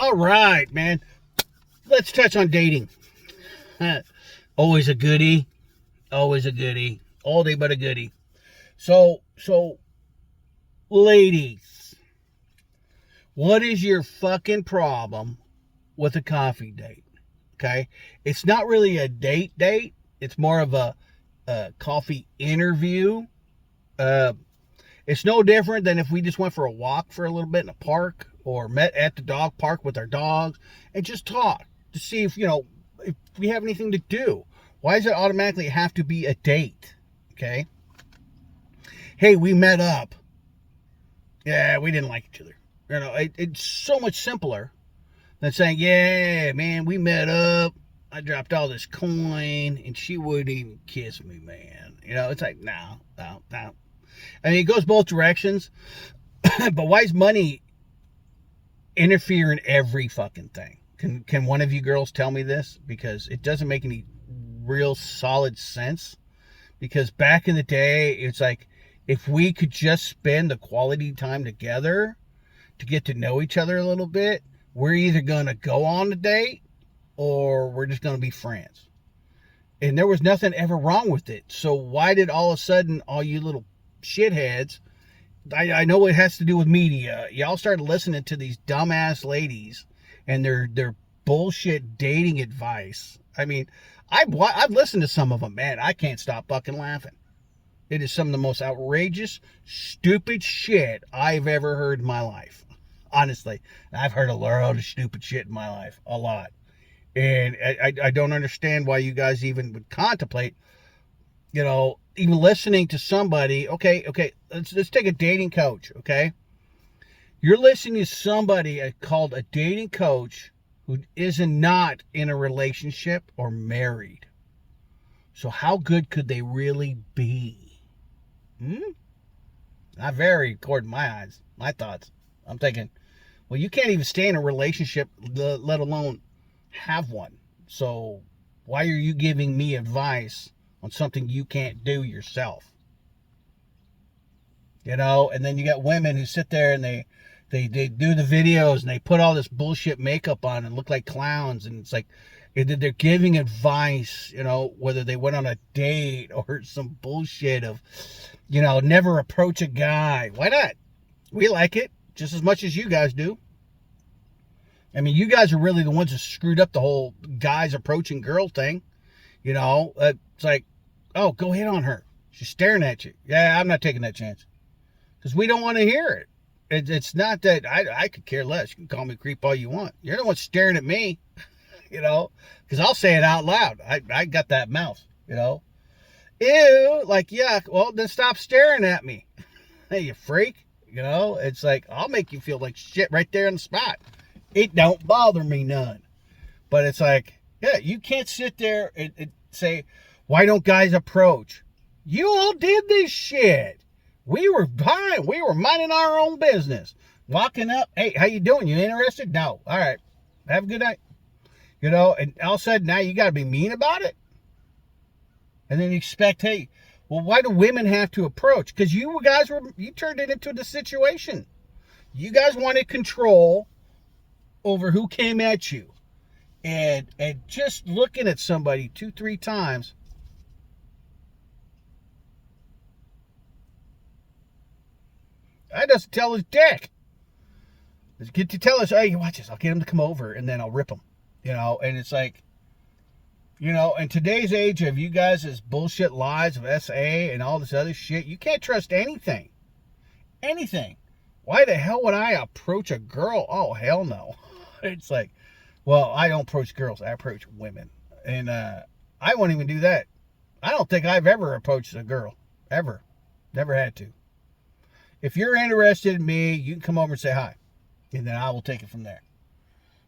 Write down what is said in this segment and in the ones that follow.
All right, man. Let's touch on dating. Always a goodie. Always a goodie. All day but a goodie. So, ladies, what is your fucking problem with a coffee date? Okay? It's not really a date. It's more of a coffee interview. It's no different than if we just went for a walk for a little bit in a park or met at the dog park with our dogs and just talk to see if we have anything to do. Why does it automatically have to be a date? Okay? Hey, we met up. Yeah, we didn't like each other. It's so much simpler than saying, yeah, man, we met up. I dropped all this coin and she wouldn't even kiss me, man. It's like, no. I mean, it goes both directions. But why is money interfere in every fucking thing? Can one of you girls tell me this? Because it doesn't make any real solid sense. Because back in the day, it's like, if we could just spend the quality time together to get to know each other a little bit, we're either going to go on a date or we're just going to be friends. And there was nothing ever wrong with it. So why did all of a sudden all you little shitheads, I know it has to do with media, y'all started listening to these dumbass ladies and their bullshit dating advice. I mean, I've listened to some of them, man. I can't stop fucking laughing. It is some of the most outrageous, stupid shit I've ever heard in my life. Honestly, I've heard a lot of stupid shit in my life. A lot. And I don't understand why you guys even would contemplate, even listening to somebody. Okay, let's take a dating coach, okay? You're listening to somebody called a dating coach who is not in a relationship or married. So how good could they really be? Not very, according to my eyes, my thoughts. I'm thinking, well, you can't even stay in a relationship, let alone have one. So why are you giving me advice on something you can't do yourself? And then you got women who sit there and they do the videos and they put all this bullshit makeup on and look like clowns, and it's like they're giving advice, whether they went on a date or some bullshit of, never approach a guy. Why not? We like it just as much as you guys do. I mean, you guys are really the ones that screwed up the whole guys approaching girl thing. It's like, oh, go hit on her. She's staring at you. Yeah, I'm not taking that chance. Because we don't want to hear it. It's not that I could care less. You can call me a creep all you want. You're the one staring at me, because I'll say it out loud. I got that mouth, Ew, like, yuck. Well, then stop staring at me. Hey, you freak. It's like, I'll make you feel like shit right there on the spot. It don't bother me none. But it's like, yeah, you can't sit there and say, why don't guys approach? You all did this shit. We were fine. We were minding our own business. Walking up, hey, how you doing? You interested? No. All right. Have a good night. And all of a sudden now you got to be mean about it. And then you expect, hey, well, why do women have to approach? Because you guys you turned it into the situation. You guys wanted control over who came at you. And just looking at somebody 2-3 times, I just tell his dick. Just get to tell us, hey, watch this. I'll get him to come over and then I'll rip him. And it's like, in today's age of you guys' bullshit lies of SA and all this other shit, you can't trust anything. Anything. Why the hell would I approach a girl? Oh, hell no. It's like, well, I don't approach girls. I approach women. And I won't even do that. I don't think I've ever approached a girl. Ever. Never had to. If you're interested in me, you can come over and say hi. And then I will take it from there.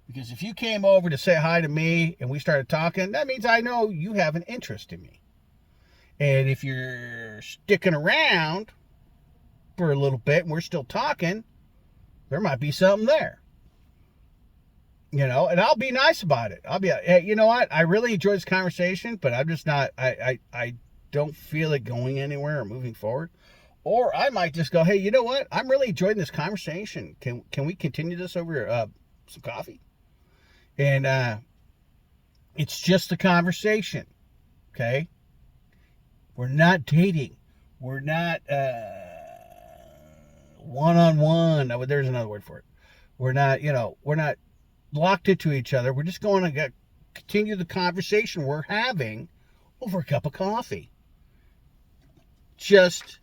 Because if you came over to say hi to me and we started talking, that means I know you have an interest in me. And if you're sticking around for a little bit and we're still talking, there might be something there. And I'll be nice about it. I'll be, hey, you know what? I really enjoyed this conversation, but I'm just not, I don't feel it going anywhere or moving forward. Or I might just go, hey, you know what? I'm really enjoying this conversation. Can we continue this over some coffee? And it's just a conversation, okay? We're not dating. We're not one-on-one. There's another word for it. We're not, we're not locked into each other. We're just going to continue the conversation we're having over a cup of coffee. Just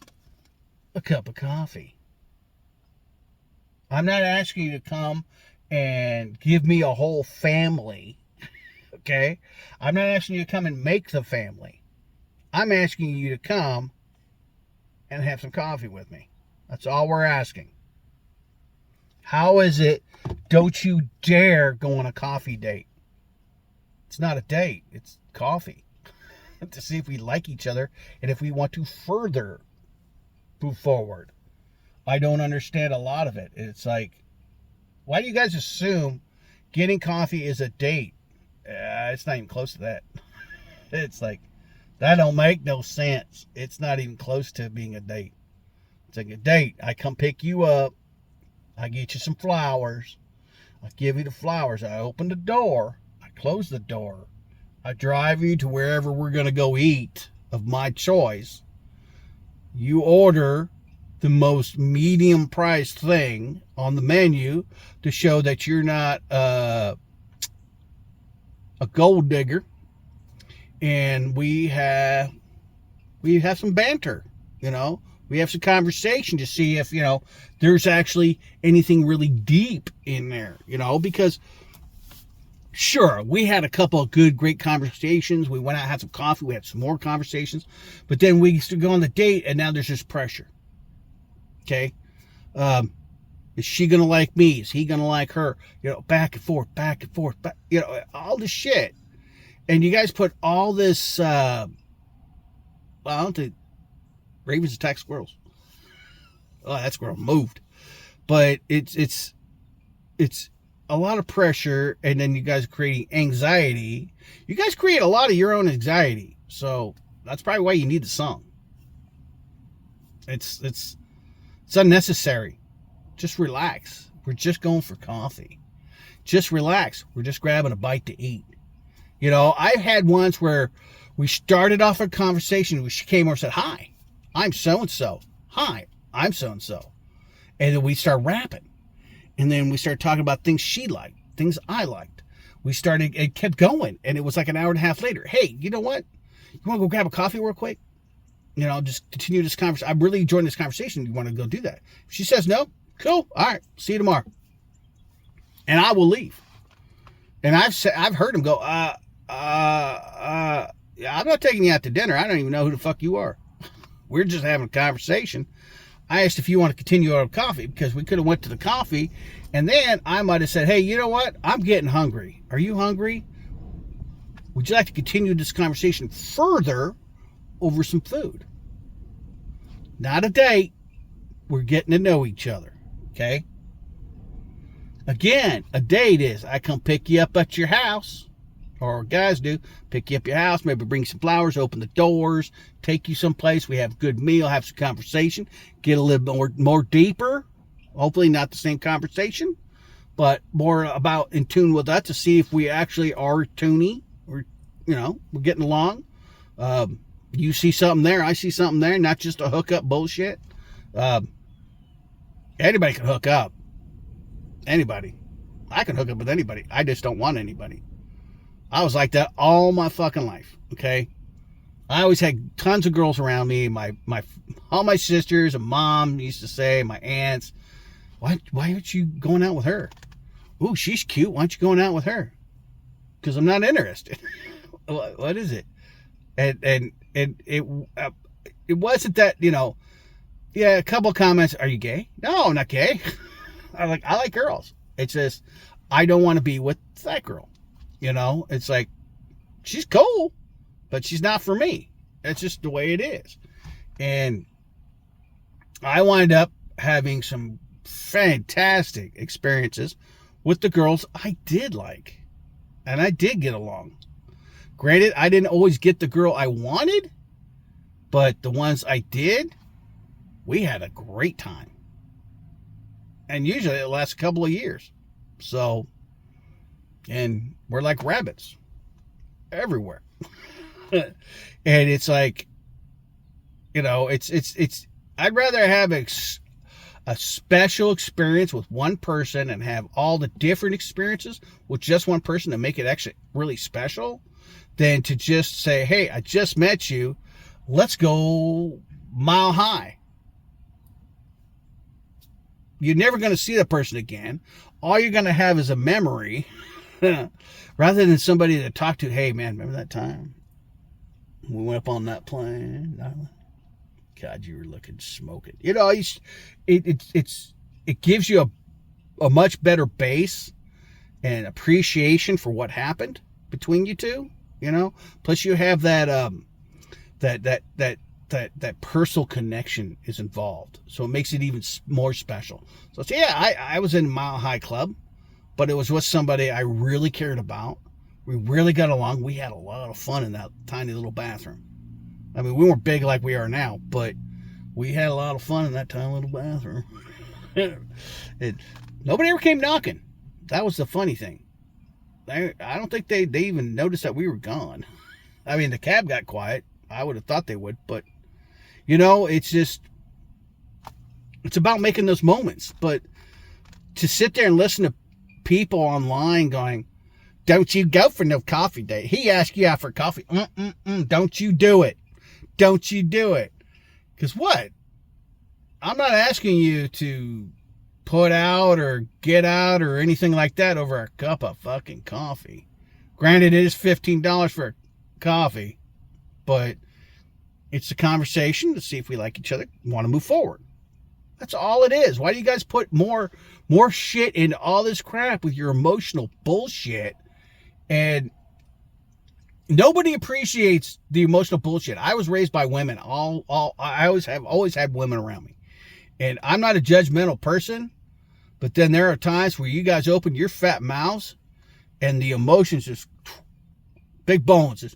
a cup of coffee. I'm not asking you to come and give me a whole family, okay? I'm not asking you to come and make the family. I'm asking you to come and have some coffee with me. That's all we're asking. How is it, don't you dare go on a coffee date? It's not a date, it's coffee. To see if we like each other and if we want to further move forward. I don't understand a lot of it. It's like, why do you guys assume getting coffee is a date? It's not even close to that. It's like, that don't make no sense. It's not even close to being a date. It's like a date. I come pick you up. I get you some flowers. I give you the flowers. I open the door. I close the door. I drive you to wherever we're going to go eat of my choice. You order the most medium priced thing on the menu to show that you're not a gold digger. And we have some banter, We have some conversation to see if, there's actually anything really deep in there, because sure, we had a couple of great conversations. We went out, had some coffee. We had some more conversations. But then we used to go on the date, and now there's this pressure. Okay? Is she going to like me? Is he going to like her? Back and forth, all this shit. And you guys put all this, I don't think ravens attack squirrels. Oh, that squirrel moved. But it's a lot of pressure, and then you guys are creating anxiety. You guys create a lot of your own anxiety, so that's probably why you need the song. It's unnecessary. Just relax. We're just going for coffee. Just relax. We're just grabbing a bite to eat. I've had ones where we started off a conversation. She came over and said, "Hi, I'm so-and-so. Hi, I'm so-and-so." And then we start rapping. And then we started talking about things she liked, things I liked. It kept going. And it was like an hour and a half later. Hey, you know what? You want to go grab a coffee real quick? Just continue this conversation. I'm really enjoying this conversation. You want to go do that? If she says no, cool. All right. See you tomorrow. And I will leave. And I've heard him go, I'm not taking you out to dinner. I don't even know who the fuck you are. We're just having a conversation. I asked if you want to continue our coffee because we could have went to the coffee, and then I might have said, "Hey, you know what? I'm getting hungry. Are you hungry? Would you like to continue this conversation further over some food?" Not a date. We're getting to know each other. Okay? Again, a date is I come pick you up at your house, or guys do, pick you up at your house, maybe bring some flowers, open the doors, take you someplace, we have a good meal, have some conversation, get a little more deeper, hopefully not the same conversation, but more about in tune with us to see if we actually are tuney, or, we're getting along. You see something there, I see something there, not just a hookup bullshit. Anybody can hook up. Anybody. I can hook up with anybody. I just don't want anybody. I was like that all my fucking life, okay? I always had tons of girls around me. All my sisters and mom used to say, my aunts, why aren't you going out with her? Ooh, she's cute. Why aren't you going out with her? Because I'm not interested. What is it? And it wasn't that, a couple of comments. Are you gay? No, I'm not gay. I like girls. It's just, I don't want to be with that girl. It's like, she's cool, but she's not for me. That's just the way it is. And I wind up having some fantastic experiences with the girls I did like. And I did get along. Granted, I didn't always get the girl I wanted, but the ones I did, we had a great time. And usually it lasts a couple of years. So, And we're like rabbits everywhere. And it's like, it's I'd rather have a special experience with one person and have all the different experiences with just one person to make it actually really special than to just say, hey, I just met you. Let's go mile high. You're never going to see that person again. All you're going to have is a memory rather than somebody to talk to. Hey, man, remember that time we went up on that plane? God, you were looking smoking. It gives you a much better base and appreciation for what happened between you two. Plus you have that that personal connection is involved, so it makes it even more special. So I was in Mile High Club, but it was with somebody I really cared about. We really got along. We had a lot of fun in that tiny little bathroom. I mean, we weren't big like we are now, but we had a lot of fun in that tiny little bathroom. Nobody ever came knocking. That was the funny thing. I don't think they even noticed that we were gone. I mean, the cab got quiet. I would have thought they would, but it's about making those moments. But to sit there and listen to people online going, don't you go for no coffee date. He asked you out for coffee. Don't you do it. Don't you do it. Because what? I'm not asking you to put out or get out or anything like that over a cup of fucking coffee. Granted, it is $15 for a coffee, but it's a conversation to see if we like each other, want to move forward. That's all it is. Why do you guys put more shit into all this crap with your emotional bullshit? And nobody appreciates the emotional bullshit. I was raised by women. I always had women around me. And I'm not a judgmental person, but then there are times where you guys open your fat mouths and the emotions just big bones just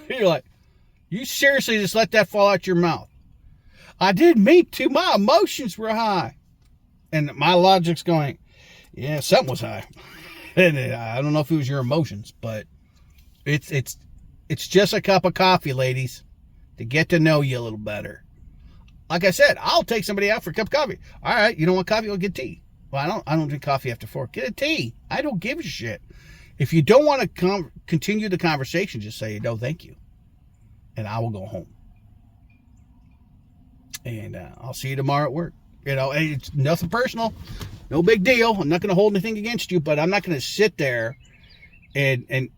you're like, you seriously just let that fall out your mouth? I didn't mean to. My emotions were high. And my logic's going, yeah, something was high. And I don't know if it was your emotions, but it's just a cup of coffee, ladies, to get to know you a little better. Like I said, I'll take somebody out for a cup of coffee. All right, you don't want coffee? I'll get tea. Well, I don't drink coffee after 4. Get a tea. I don't give a shit. If you don't want to continue the conversation, just say, no, thank you. And I will go home. And I'll see you tomorrow at work. It's nothing personal. No big deal. I'm not going to hold anything against you, but I'm not going to sit there and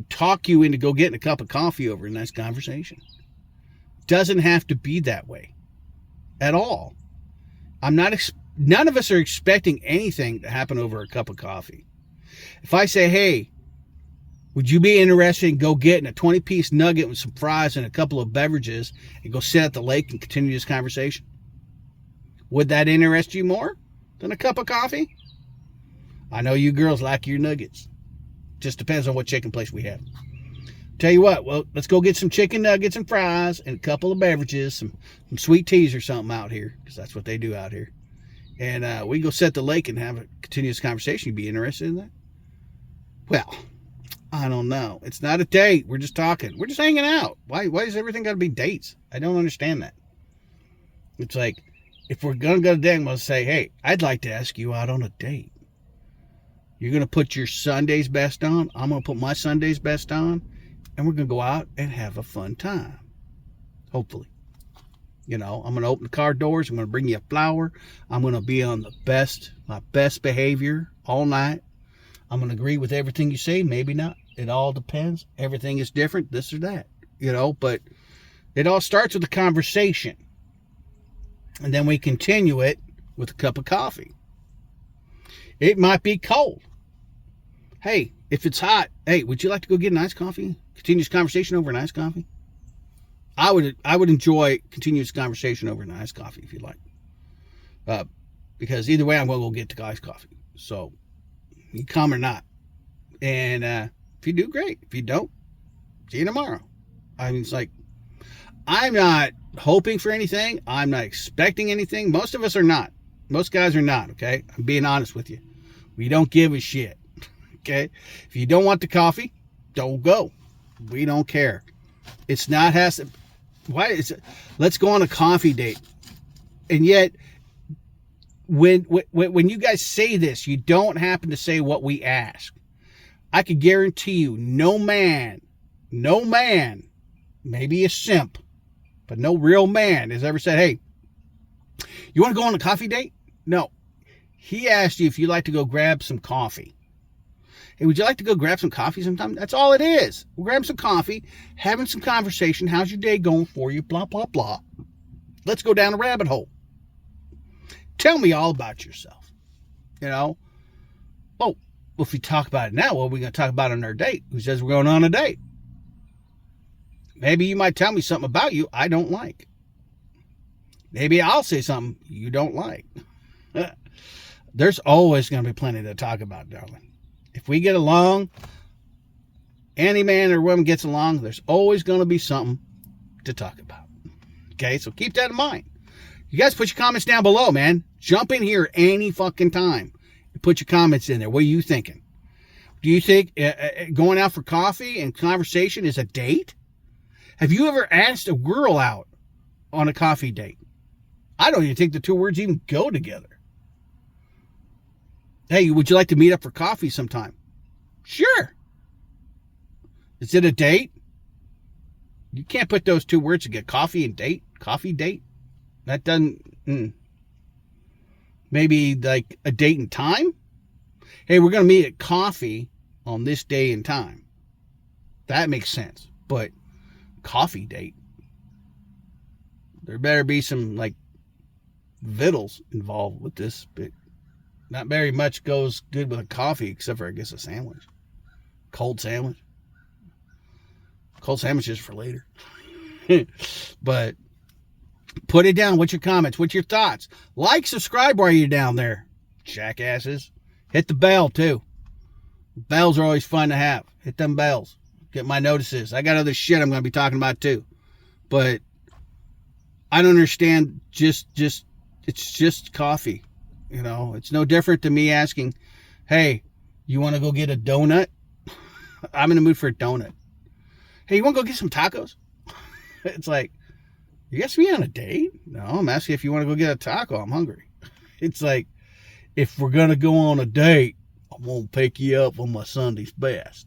talk you into go getting a cup of coffee over a nice conversation. Doesn't have to be that way at all. None of us are expecting anything to happen over a cup of coffee. If I say, hey, would you be interested in go getting a 20-piece nugget with some fries and a couple of beverages and go sit at the lake and continue this conversation? Would that interest you more than a cup of coffee? I know you girls like your nuggets. Just depends on what chicken place we have. Tell you what, well, let's go get some chicken nuggets and fries and a couple of beverages, some sweet teas or something out here, because that's what they do out here. And we can go sit at the lake and have a continuous conversation. You'd be interested in that? Well, I don't know. It's not a date. We're just talking. We're just hanging out. Why does everything got to be dates? I don't understand that. It's like, if we're going to go to a date, I'm going to say, hey, I'd like to ask you out on a date. You're going to put your Sunday's best on. I'm going to put my Sunday's best on. And we're going to go out and have a fun time. Hopefully. I'm going to open the car doors. I'm going to bring you a flower. I'm going to be on my best behavior all night. I'm going to agree with everything you say. Maybe not. It all depends. Everything is different, this or that. But it all starts with a conversation. And then we continue it with a cup of coffee. It might be cold. Hey, if it's hot, hey, would you like to go get an iced coffee? Continuous conversation over an iced coffee? I would enjoy continuous conversation over an iced coffee if you'd like. Because either way, I'm going to go get the iced coffee. So, you come or not. And if you do, great. If you don't, see you tomorrow. I mean, it's like, I'm not hoping for anything. I'm not expecting anything. Most of us are not. Most guys are not, okay? I'm being honest with you. We don't give a shit. Okay? If you don't want the coffee, don't go. We don't care. It's not has to. Why is it? Let's go on a coffee date. And yet, when you guys say this, you don't happen to say what we ask. I could guarantee you, no man, maybe a simp, but no real man has ever said, hey, you want to go on a coffee date? No. He asked you if you'd like to go grab some coffee. Hey, would you like to go grab some coffee sometime? That's all it is. We'll grab some coffee, having some conversation. How's your day going for you? Blah, blah, blah. Let's go down a rabbit hole. Tell me all about yourself. You know? Oh, well, if we talk about it now, what are we going to talk about on our date? Who says we're going on a date? Maybe you might tell me something about you I don't like. Maybe I'll say something you don't like. There's always going to be plenty to talk about, darling. If we get along, any man or woman gets along, there's always going to be something to talk about. Okay, so keep that in mind. You guys put your comments down below, man. Jump in here any fucking time. Put your comments in there. What are you thinking? Do you think going out for coffee and conversation is a date? Have you ever asked a girl out on a coffee date? I don't even think the two words even go together. Hey, would you like to meet up for coffee sometime? Sure. Is it a date? You can't put those two words together. Coffee and date. Coffee date. That doesn't... Maybe like a date and time? Hey, we're going to meet at coffee on this day and time. That makes sense. But coffee date? There better be some like vittles involved with this, but not very much goes good with a coffee except for, I guess, a sandwich. Cold sandwich. Cold sandwiches for later. But put it down. What's your comments? What's your thoughts? Like, subscribe while you're down there, jackasses. Hit the bell, too. Bells are always fun to have. Hit them bells. Get my notices. I got other shit I'm going to be talking about, too. But I don't understand it's just coffee. You know, it's no different than me asking, hey, you want to go get a donut? I'm in the mood for a donut. Hey, you want to go get some tacos? It's like, you asking me on a date? No, I'm asking if you want to go get a taco. I'm hungry. It's like, if we're going to go on a date, I'm going to pick you up on my Sunday's best.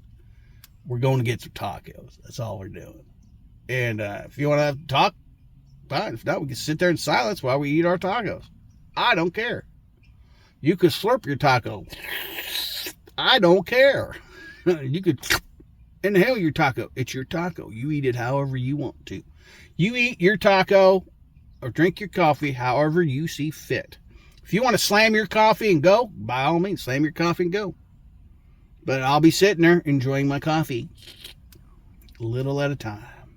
We're going to get some tacos. That's all we're doing. And if you want to have a talk, fine. If not, we can sit there in silence while we eat our tacos. I don't care. You could slurp your taco. I don't care. You could inhale your taco. It's your taco. You eat it however you want to. You eat your taco or drink your coffee however you see fit. If you want to slam your coffee and go, by all means, slam your coffee and go. But I'll be sitting there enjoying my coffee a little at a time.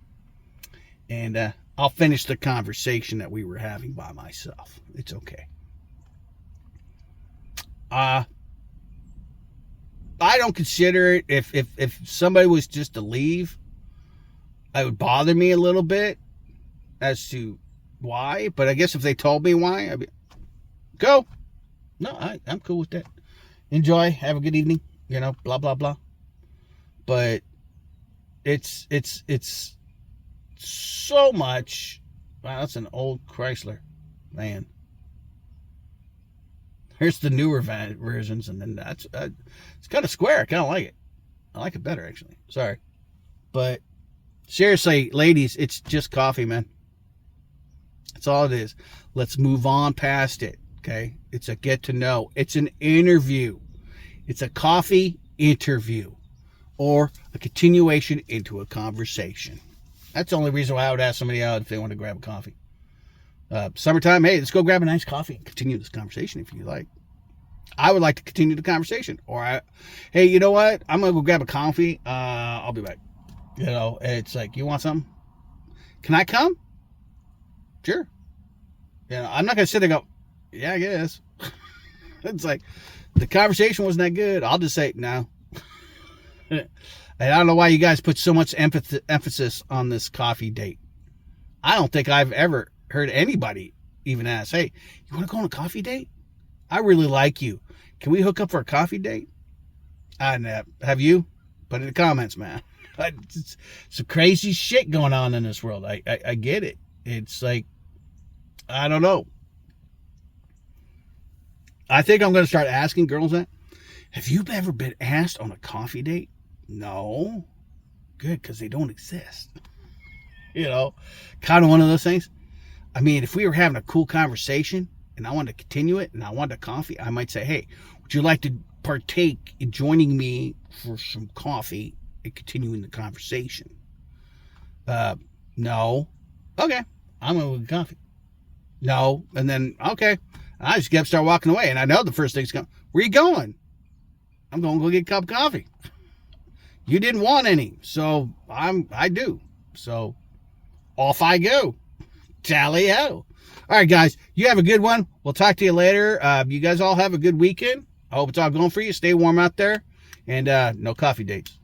And I'll finish the conversation that we were having by myself. It's okay. I don't consider it, if somebody was just to leave, it would bother me a little bit as to why. But I guess if they told me why, I'd be, go. No, I'm cool with that. Enjoy. Have a good evening. You know, blah, blah, blah. But it's so much. Wow, that's an old Chrysler van. Here's the newer versions, and then that's it's kind of square. I kind of like it. I like it better, actually. Sorry. But seriously, ladies, it's just coffee, man. That's all it is. Let's move on past it, okay? It's a get to know. It's an interview. It's a coffee interview or a continuation into a conversation. That's the only reason why I would ask somebody out if they want to grab a coffee. Summertime, hey, let's go grab a nice coffee and continue this conversation if you like. I would like to continue the conversation. Or, hey, you know what? I'm going to go grab a coffee. I'll be back. You know, it's like, you want something? Can I come? Sure. You know, I'm not going to sit there and go, yeah, I guess. It's like, the conversation wasn't that good. I'll just say, no. And I don't know why you guys put so much emphasis on this coffee date. I don't think I've ever heard anybody even ask, hey, you want to go on a coffee date? I really like you. Can we hook up for a coffee date? Have you? Put it in the comments, man. It's some crazy shit going on in this world. I get it. It's like, I don't know. I think I'm going to start asking girls that. Have you ever been asked on a coffee date? No. Good, because they don't exist. Kind of one of those things. I mean, if we were having a cool conversation and I wanted to continue it and I wanted a coffee, I might say, hey, would you like to partake in joining me for some coffee and continuing the conversation? No. Okay. I'm going to get coffee. No. And then, okay. I just get up, start walking away. And I know the first thing's coming. Where you going? I'm going to go get a cup of coffee. You didn't want any. So I do. So off I go. Tally-ho. All right, guys. You have a good one. We'll talk to you later. You guys all have a good weekend. I hope it's all going for you. Stay warm out there. And no coffee dates.